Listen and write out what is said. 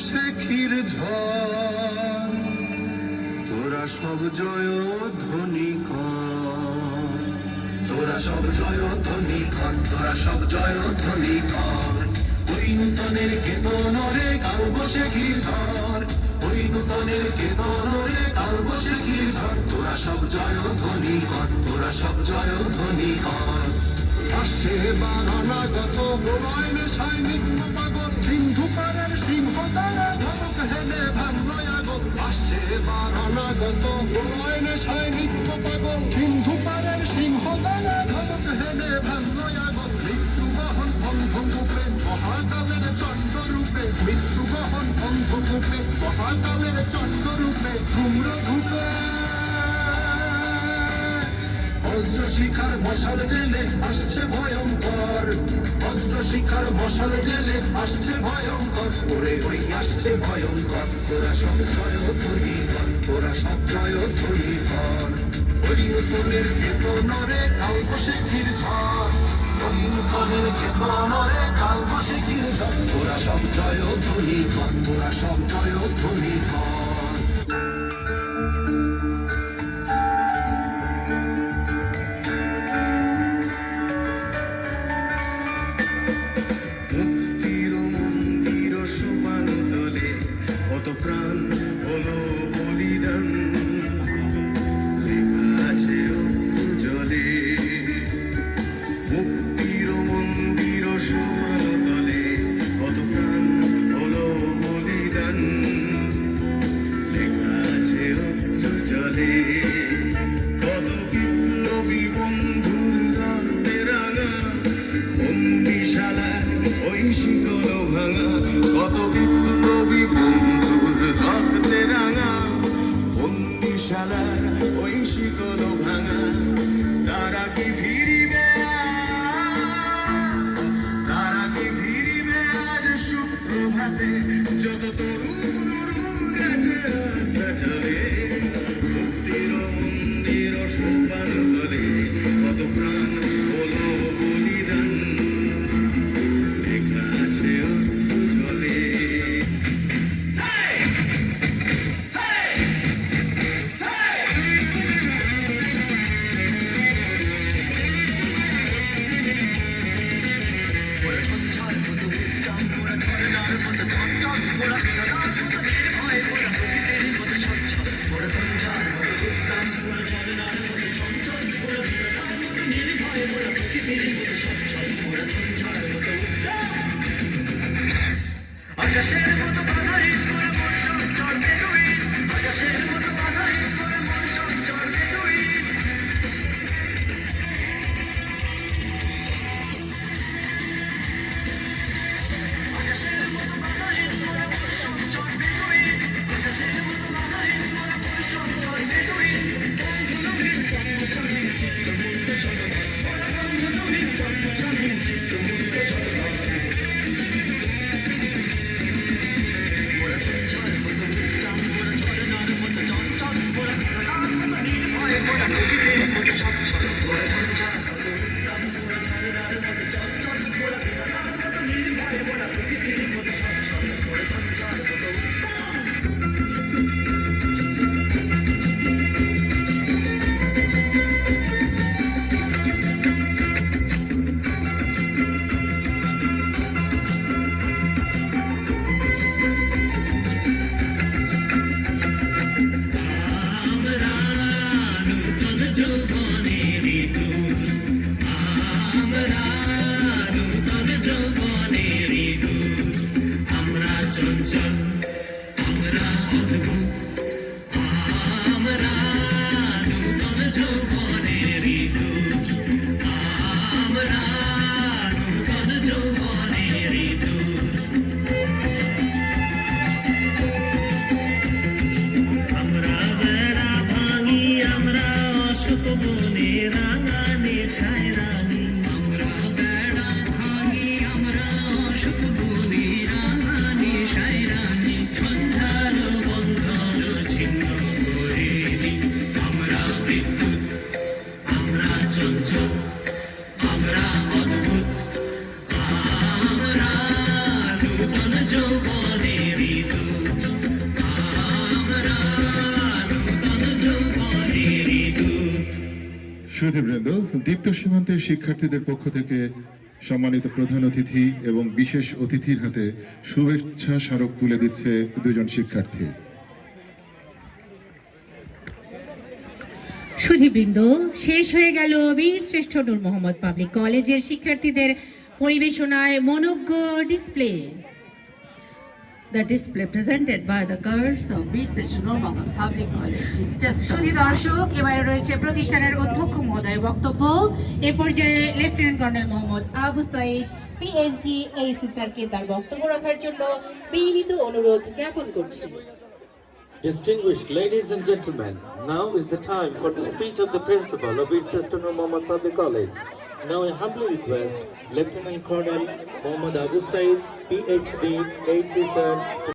শেখির ঝড়, তোরা সব জয় ধ্বনি কর, তোরা সব জয় ধ্বনি কর, তোরা সব জয় ধ্বনি কর। ওই নূতনের কেতন রে কাল শেখির ঝড়, ওই নূতনের কেতন রে কাল শেখির ঝড়। তোরা সব জয় ধ্বনি কর, তোরা সব জয় ধ্বনি কর। আসছে বানানাগত প্রলয় নেশায় নিত্য পাগল, সিন্ধু পাড়ের সিংহ দ্বারা ধমক হেলে ভাঙলয় আগল। আসছে বানানাগত প্রলয় নেশায় নিত্য পাগল, সিন্ধু পাড়ের সিংহ দ্বারা ধমক হেলে ভাঙলয় আগল। মৃত্যু বহন অন্ধকূপে মহাকালের চন্দ্ররূপে, মৃত্যু বহন অন্ধকূপে মহাকালের চন্দ্ররূপে ধূম্র ধূপে। বজ্র শিখার মশাল জেলে আসছে ভয়ঙ্কর, বজ্র শিখার মশাল জেলে আসছে ভয়ঙ্কর। ওরে ওই আসছে ভয়ঙ্কর, তোরা সব জয় ধ্বনি কর, তোরা সব জয় ধ্বনি কর। ওই নূতনের কেতন রে কাল শেখির ঝড়, ওই নূতনের কেতন রে কাল শেখির ঝড়। তোরা সব জয় ধ্বনি কর, তোরা সব জয় ধ্বনি কর। প্রাণ হলো বলিদান, লেখা আছে অশ্রু জলে। মুক্তির মন্দির সোপান তলে কত প্রাণ হলো বলিদান, লেখা আছে অশ্রু জলে। কত বিপ্লবী বন্ধুর রক্তে রাঙা বন্দিশালার ওই শিকল ভাঙা, কত বিপ্লবী বন্ধুর রক্তে রাঙা বন্দিশালার ওই শিকল ভাঙা। তারা কি ফিরিবে, তারা কি ফিরিবে আজ সুপ্রভাতে, যত তরুণ গেছে রাস্তা চলে। মুক্তির মন্দির সোপান তলে কত প্রাণ হলো বলিদান, লেখা আছে অশ্রু জলে। আকাশের মতো বাধাই করে মন সঞ্চর তুই, আকাশের মতো বাধাই করে মন সঞ্চর তুই। আকাশের মতো বাধাই করে মন সঞ্চর তুই, আকাশের মতো বাধাই করে মন সঞ্চর তুই। বন্ধুনবীর জন্মস্বামীর চিত্তমূর্ত সদয়, বন্ধুনবীর জন্মস্বামীর চিত্তমূর্ত সদয়। আমরা বেড়া ভাঙি, আমরা অসুখ বনে রাঙানি সায়রানি। উত্তর সীমান্তের শিক্ষার্থীদের পক্ষ থেকে সম্মানিত প্রধান অতিথি এবং বিশেষ অতিথির হাতে শুভেচ্ছা স্মারক তুলে দিচ্ছে দুজন শিক্ষার্থী। সুধীবৃন্দ, শেষ হয়ে গেল বীর শ্রেষ্ঠ নূর মোহাম্মদ পাবলিক কলেজের শিক্ষার্থীদের পরিবেশনায় মনোজ্ঞ display. The display presented by the girls of Bir Shrestha Nur Mohammad Public College is just সুধী দর্শক, এবারে রয়েছে প্রতিষ্ঠানের অধ্যক্ষ মহোদয়ের বক্তব্য। এ পর্যায়ে lieutenant colonel Mohammad Abu Said PhD HC স্যারকে তার বক্তব্য রাখার জন্য বিনীত অনুরোধ জ্ঞাপন করছি। Distinguished ladies and gentlemen, now is the time for the speech of the principal of Bir Shrestha Nur Mohammad Public College. Now I humbly request Lieutenant Colonel Mohammad Abu Said, PhD, AC Sir, to